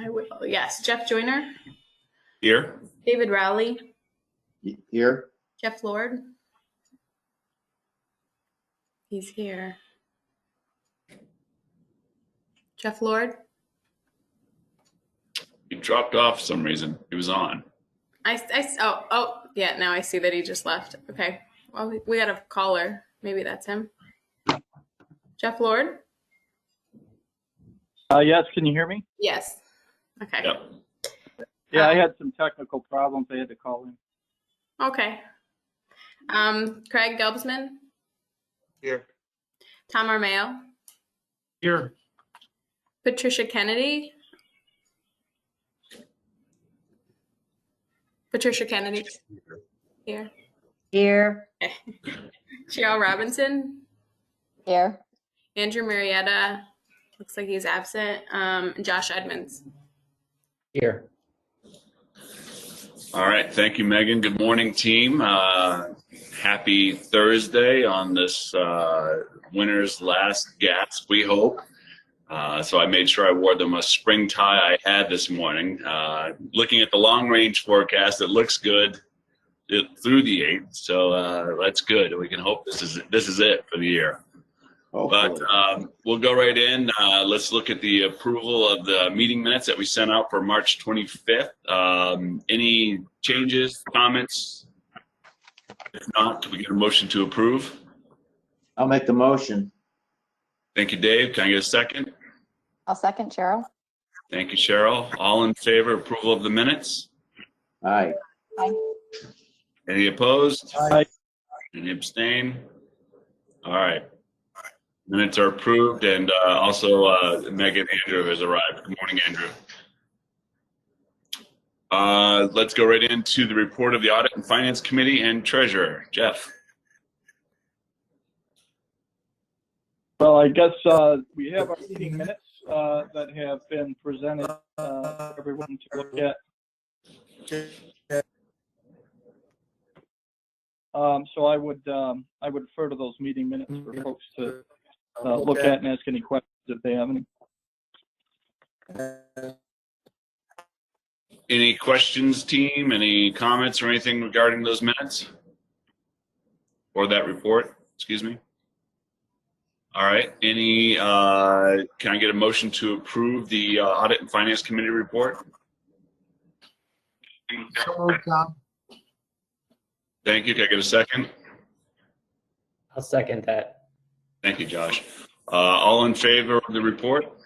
I will. Yes. Jeff Joyner. Here. David Rowley. Here. Jeff Lord. He's here. Jeff Lord. He dropped off for some reason. He was on. Oh, yeah. Now I see that he just left. Okay. Well, we got a caller. Maybe that's him. Jeff Lord. Yes, can you hear me? Yes. Okay. Yep. Yeah, I had some technical problems. I had to call in. Okay. Craig Gelbsman. Here. Tom Armeo. Here. Patricia Kennedy. Patricia Kennedy. Here. Here. Cheryl Robinson. Here. Andrew Marietta. Looks like he's absent. Josh Edmonds. Here. All right. Thank you, Megan. Good morning, team. Happy Thursday on this winter's last gasp, we hope. So I made sure I wore them a spring tie I had this morning. Looking at the long range forecast, it looks good through the 8th. So that's good. We can hope this is it for the year. But we'll go right in. Let's look at the approval of the meeting minutes that we sent out for March 25th. Any changes, comments? If not, can we get a motion to approve? I'll make the motion. Thank you, Dave. Can I get a second? I'll second, Cheryl. Thank you, Cheryl. All in favor of approval of the minutes? Aye. Aye. Any opposed? Aye. Any abstain? All right. Minutes are approved, and also Megan Andrew has arrived. Good morning, Andrew. Let's go right into the report of the Audit and Finance Committee and Treasurer. Jeff. Well, I guess we have our meeting minutes that have been presented for everyone to look at. So I would refer to those meeting minutes for folks to look at and ask any questions if they have any. Any questions, team? Any comments or anything regarding those minutes? Or that report, excuse me? All right. Any, can I get a motion to approve the Audit and Finance Committee report? Thank you. Can I get a second? I'll second that. Thank you, Josh. All in favor of the report?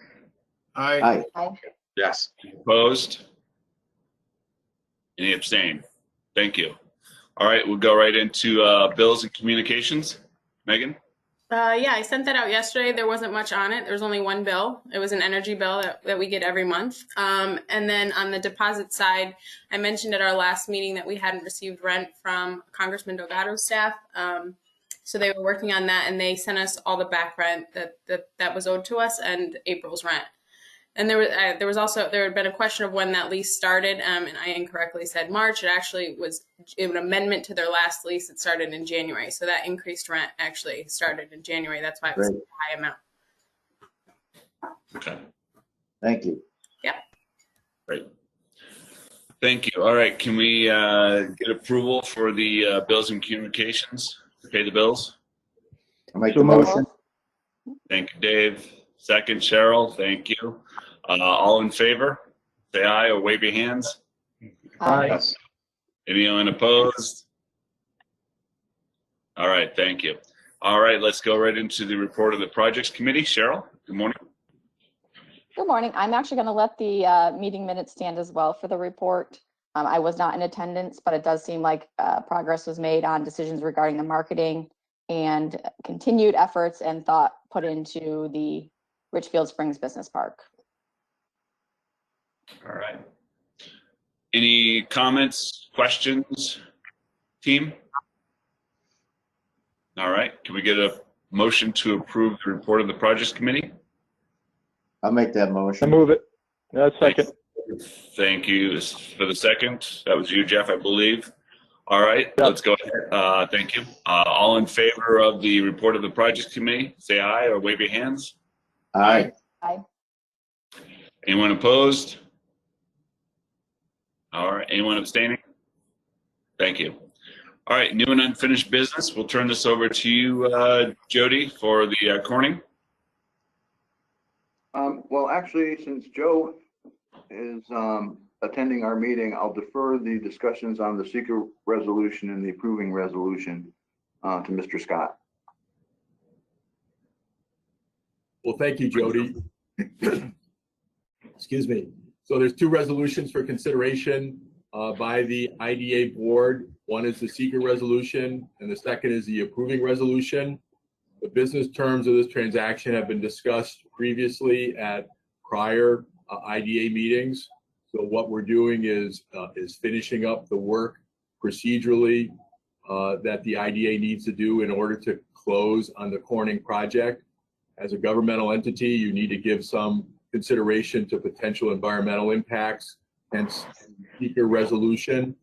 Aye. Aye. Yes. Opposed? Any abstain? Thank you. All right, we'll go right into bills and communications. Megan? Yeah, I sent that out yesterday. There wasn't much on it. There was only one bill. It was an energy bill that we get every month. And then on the deposit side, I mentioned at our last meeting that we hadn't received rent from Congressman Delgado's staff. So they were working on that, and they sent us all the back rent that was owed to us and April's rent. And there had been a question of when that lease started, and I incorrectly said March. It actually was an amendment to their last lease. It started in January, so that increased rent actually started in January. That's why it was a high amount. Okay. Thank you. Yeah. Great. Thank you. All right, can we get approval for the bills and communications to pay the bills? I'll make the motion. Thank you, Dave. Second, Cheryl. Thank you. All in favor? Say aye or wave your hands. Aye. Yes. Anyone opposed? All right, thank you. All right, let's go right into the report of the Projects Committee. Cheryl, good morning. Good morning. I'm actually going to let the meeting minutes stand as well for the report. I was not in attendance, but it does seem like progress was made on decisions regarding the marketing and continued efforts and thought put into the Richfield Springs Business Park. All right. Any comments, questions, team? All right. Can we get a motion to approve the report of the Projects Committee? I'll make that I motion. move it. Yeah, second. Thank you for the second. That was you, Jeff, I believe. All right, Yep. Let's go ahead. Thank you. All in favor of the report of the Projects Committee, say aye or wave your hands. Aye. Aye. Anyone opposed? All right, anyone abstaining? Thank you. All right, new and unfinished business. We'll turn this over to you, Jody, for the Corning. Well, actually, since Joe is attending our meeting, I'll defer the discussions on the seeker resolution and the approving resolution to Mr. Scott. Well, thank you, Jody. Excuse me. So there's two resolutions for consideration by the IDA board. One is the seeker resolution, and the second is the approving resolution. The business terms of this transaction have been discussed previously at prior IDA meetings. So what we're doing is finishing up the work procedurally that the IDA needs to do in order to close on the Corning project. As a governmental entity, you need to give some consideration to potential environmental impacts, hence seeker resolution.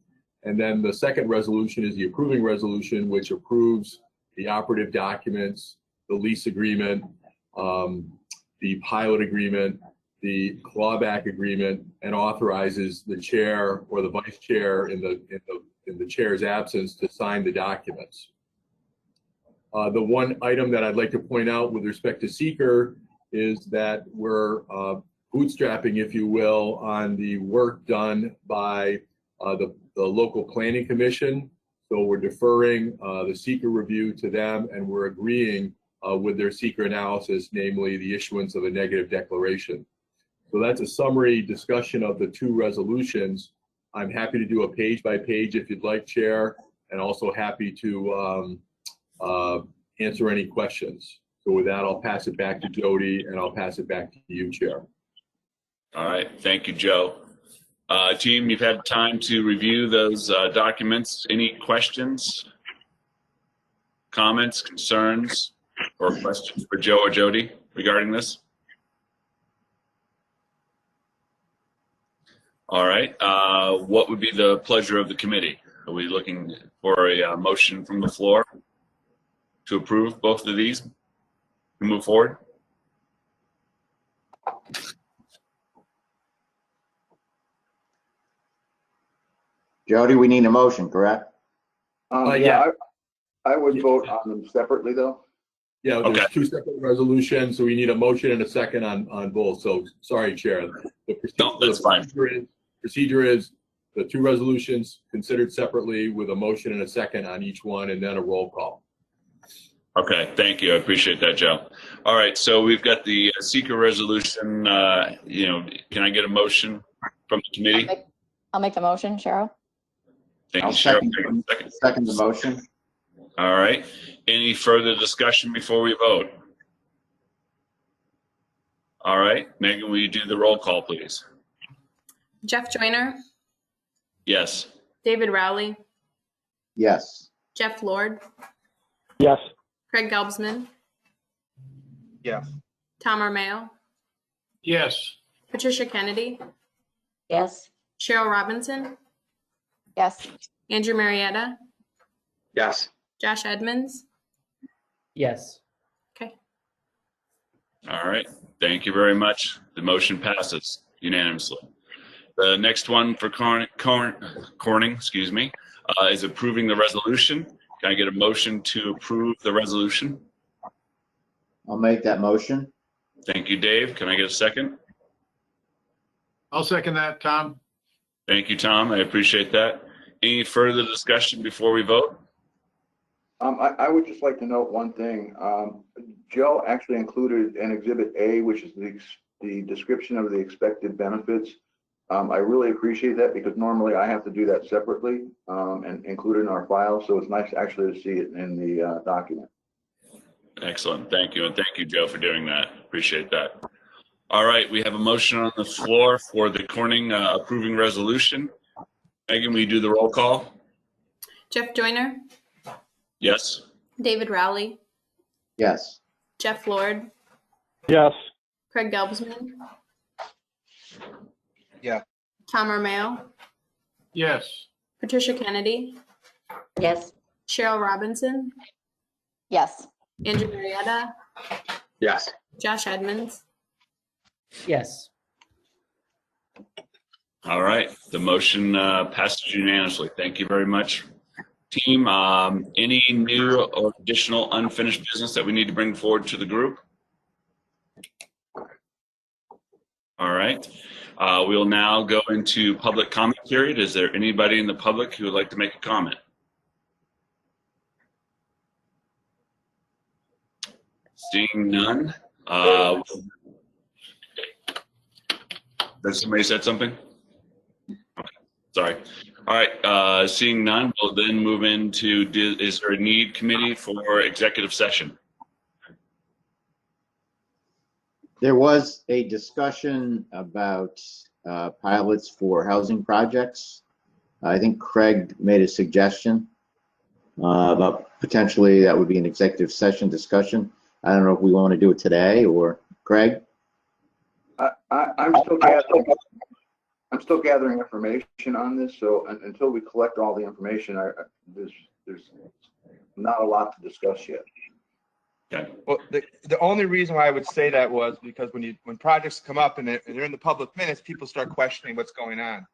And then the second resolution is the approving resolution, which approves the operative documents, the lease agreement, the pilot agreement, the clawback agreement, and authorizes the chair or the vice chair in the chair's absence to sign the documents. The one item that I'd like to point out with respect to seeker is that we're bootstrapping, if you will, on the work done by the local planning commission. So we're deferring the seeker review to them, and we're agreeing with their seeker analysis, namely the issuance of a negative declaration. So that's a summary discussion of the two resolutions. I'm happy to do a page by page if you'd like, Chair, and also happy to answer any questions. So with that, I'll pass it back to Jody, and I'll pass it back to you, Chair. All right, thank you, Joe. Team, you've had time to review those documents. Any questions, comments, concerns, or questions for Joe or Jody regarding this? All right, what would be the pleasure of the committee? Are we looking for a motion from the floor to approve both of these and move forward? Jody, we need a motion, correct? Yeah, I would vote on them separately, though. Yeah, there's Okay. two separate resolutions, so we need a motion and a second on both. So sorry, Chair. No, that's fine. Procedure is the two resolutions considered separately with a motion and a second on each one, and then a roll call. Okay, thank you. I appreciate that, Joe. All right, so we've got the seeker resolution. Can I get a motion from the committee? I'll make the motion, Cheryl. Thank I'll you, Cheryl. second the motion. All right. Any further discussion before we vote? All right, Megan, will you do the roll call, please? Jeff Joyner, Yes. David Rowley, Yes. Jeff Lord, Yes. Craig Gelbsman, Yes. Tom Armayo, Yes. Patricia Kennedy, Yes. Cheryl Robinson, Yes. Andrew Marietta, Yes. Josh Edmonds. Yes. Okay. All right. Thank you very much. The motion passes unanimously. The next one for Corning, excuse me, is approving the resolution. Can I get a motion to approve the resolution? I'll make that motion. Thank you, Dave. Can I get a second? I'll second that, Tom. Thank you, Tom. I appreciate that. Any further discussion before we vote? I would just like to note one thing. Joe actually included an Exhibit A, which is the description of the expected benefits. I really appreciate that because normally I have to do that separately and include it in our file. So it's nice actually to see it in the document. Excellent. Thank you. And thank you, Joe, for doing that. Appreciate that. All right. We have a motion on the floor for the Corning approving resolution. Megan, will you do the roll call? Jeff Joyner, Yes. David Rowley, Yes. Jeff Lord, Yes. Craig Gelbsman. Yeah. Tom Armayo, Yes. Patricia Kennedy, Yes. Cheryl Robinson, Yes. Andrew Marietta, Yes. Josh Edmonds. Yes. All right, the motion passes unanimously. Thank you very much, team. Any new or additional unfinished business that we need to bring forward to the group? All right, we'll now go into public comment period. Is there anybody in the public who would like to make a comment? Seeing none. Does somebody said something? Okay, sorry. All right, seeing none, we'll then move into, is there a need committee for executive session? There was a discussion about pilots for housing projects. I think Craig made a suggestion about potentially that would be an executive session discussion. I don't know if we want to do it today or Craig. I'm still gathering information on this, so until we collect all the information, there's not a lot to discuss yet. Okay. Well, the only reason why I would say that was because when projects come up and they're in the public minutes, people start questioning what's going on.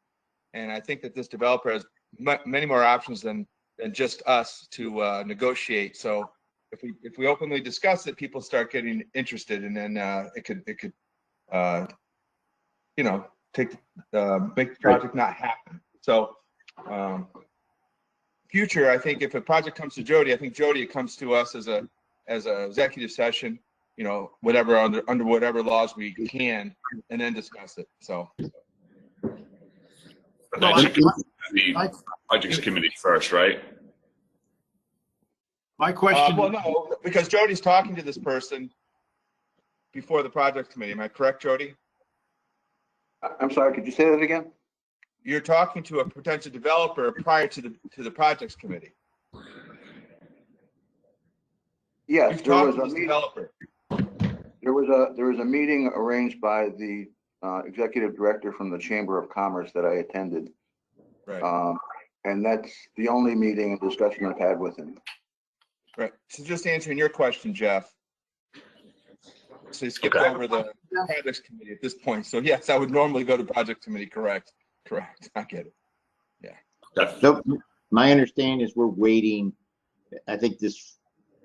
And I think that this developer has many more options than just us to negotiate. So if we openly discuss it, people start getting interested, and then it could you know, make the project not happen. So future, I think if a project comes to Jody, I think Jody, it comes to us as a executive session, you know, whatever under whatever laws we can, and then discuss it. So That should go to the projects committee first, right? My question. well, no, because Jody's talking to this person before the project committee. Am I correct, Jody? I'm sorry, could you say that again? You're talking to a potential developer prior to the projects committee. Yes, You've there was talked to a this meeting. developer. There was a meeting arranged by the executive director from the Chamber of Commerce that I attended. Right. And that's the only meeting and discussion I've had with him. Right. So just answering your question, Jeff. So you skipped over the projects committee at this point. So yes, I would normally go to project committee. Correct. I get it. Yeah. So my understanding is we're waiting. I think this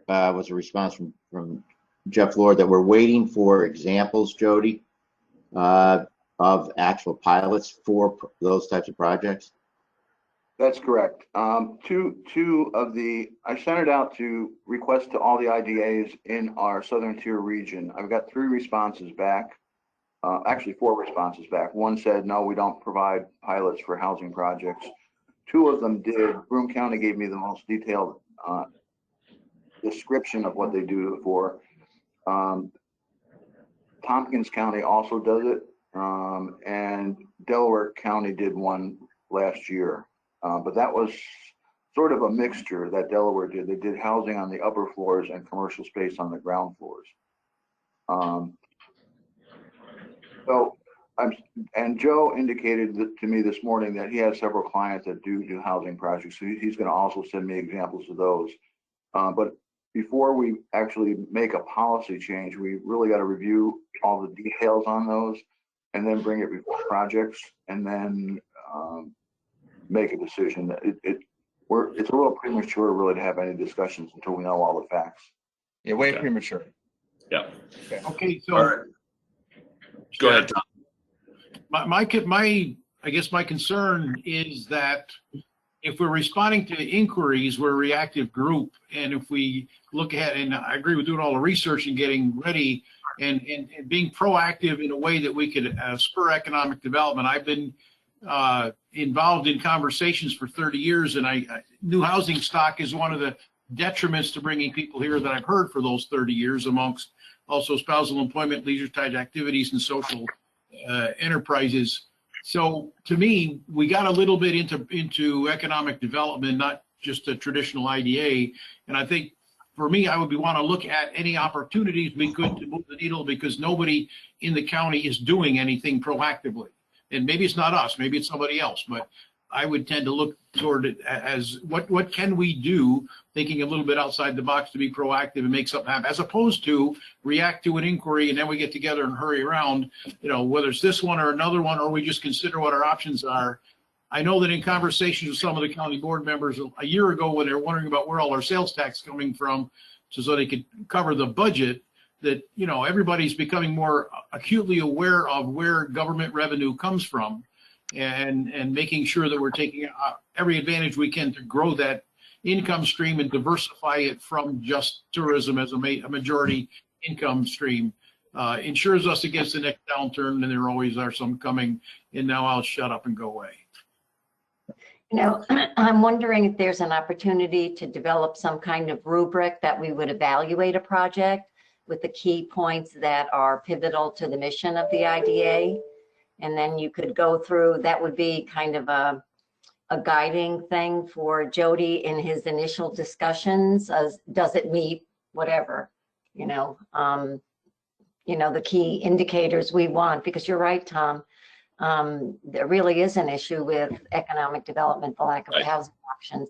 was a response from Jeff Lord that we're waiting for examples, Jody, of actual pilots for those types of projects. That's correct. Two of the, I sent it out to request to all the IDAs in our Southern Tier region. I've got 3 responses back, actually 4 responses back. One said, no, we don't provide pilots for housing projects. 2 of them did. Broome County gave me the most detailed description of what they do it for. Tompkins County also does it, and Delaware County did one last year. But that was sort of a mixture that Delaware did. They did housing on the upper floors and commercial space on the ground floors. And Joe indicated to me this morning that he has several clients that do housing projects. So he's going to also send me examples of those. But before we actually make a policy change, we really got to review all the details on those and then bring it before projects and then make a decision. It's a little premature really to have any discussions until we know all the facts. Yeah, way premature. Yeah. Okay, so All right. Go ahead, Tom. I guess my concern is that if we're responding to inquiries, we're a reactive group, and if we look at, and I agree with doing all the research and getting ready and being proactive in a way that we could spur economic development. I've been involved in conversations for 30 years, and new housing stock is one of the detriments to bringing people here that I've heard for those 30 years, amongst also spousal employment, leisure-type activities, and social enterprises. So to me, we got a little bit into economic development, not just a traditional IDA. And I think for me, I would want to look at any opportunities we could to move the needle, because nobody in the county is doing anything proactively. And maybe it's not us, maybe it's somebody else, but I would tend to look toward it as what can we do, thinking a little bit outside the box to be proactive and make something happen, as opposed to react to an inquiry and then we get together and hurry around, whether it's this one or another one, or we just consider what our options are. I know that in conversations with some of the county board members a year ago, when they were wondering about where all our sales tax coming from, so they could cover the budget, that, everybody's becoming more acutely aware of where government revenue comes from, and making sure that we're taking every advantage we can to grow that income stream and diversify it from just tourism as a majority income stream. Insures us against the next downturn, and there always are some coming, and now I'll shut up and go away. I'm wondering if there's an opportunity to develop some kind of rubric that we would evaluate a project with the key points that are pivotal to the mission of the IDA. And then you could go through, that would be kind of a guiding thing for Jody in his initial discussions. Does it meet whatever, the key indicators we want? Because you're right, Tom. There really is an issue with economic development, the lack of housing options.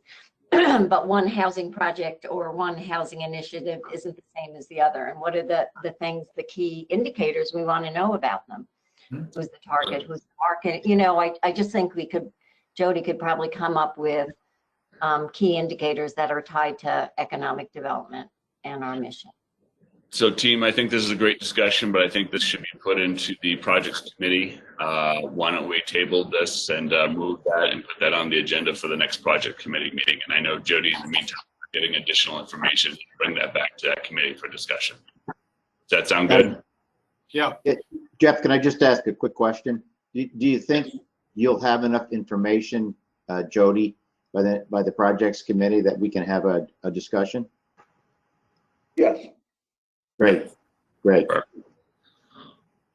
But one housing project or one housing initiative isn't the same as the other. And what are the things, the key indicators we want to know about them? Who's the target? Who's the market? I just think Jody could probably come up with key indicators that are tied to economic development and our mission. So team, I think this is a great discussion, but I think this should be put into the projects committee. Why don't we table this and move that and put that on the agenda for the next project committee meeting? And I know Jody, in the meantime, getting additional information, bring that back to that committee for discussion. Does that sound good? Yeah. Jeff, can I just ask a quick question? Do you think you'll have enough information, Jody, by the projects committee that we can have a discussion? Yes. Great.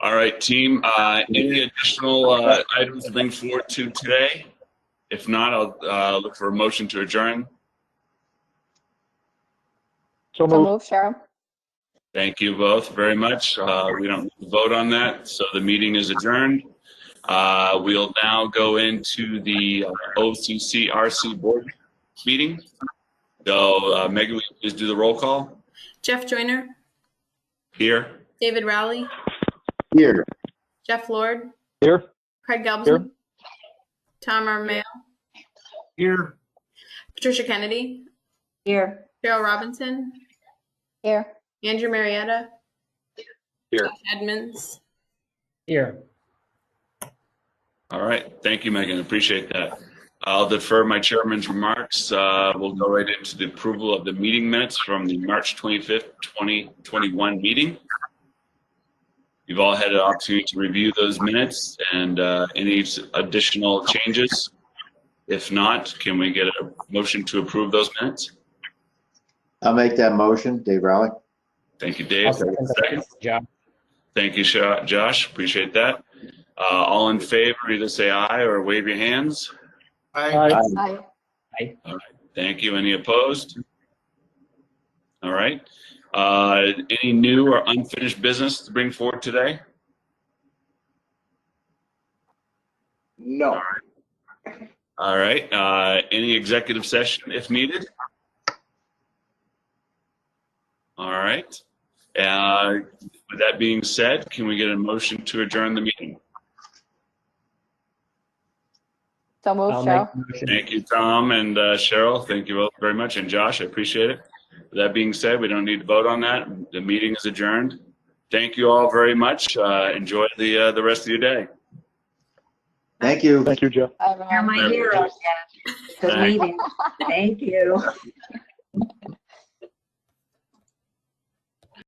All right, team. Any additional items to bring forward to today? If not, I'll look for a motion to adjourn. So So moved. move, Cheryl. Thank you both very much. We don't need to vote on that, so the meeting is adjourned. We'll now go into the OCCRC board meeting. So, Megan, will you please do the roll call? Jeff Joyner, Here. David Rowley, Here. Jeff Lord, Here. Craig Gelbson, Here. Tom Armail, Here. Patricia Kennedy, Here. Cheryl Robinson, Here. Andrew Marietta, Here. Josh Edmonds. Here. All right. Thank you, Megan. Appreciate that. I'll defer my chairman's remarks. We'll go right into the approval of the meeting minutes from the March 25th, 2021 meeting. You've all had an opportunity to review those minutes and any additional changes. If not, can we get a motion to approve those minutes? I'll make that motion, Dave Rowley. Thank you, Dave. Second. Job. Thank you, Josh. Appreciate that. All in favor, either say aye or wave your hands. Aye. Aye. All right. Thank you. Any opposed? All right. Any new or unfinished business to bring forward today? No. All right. Any executive session if needed? All right. With that being said, can we get a motion to adjourn the meeting? So move, I'll make Cheryl. the motion. Thank you, Tom and Cheryl. Thank you both very much. And Josh, I appreciate it. With that being said, we don't need to vote on that. The meeting is adjourned. Thank you all very much. Enjoy the rest of your day. Thank you. Thank you, Jeff. Bye, You're everyone. my hero, Jeff. Good Thanks. meeting. Thank you.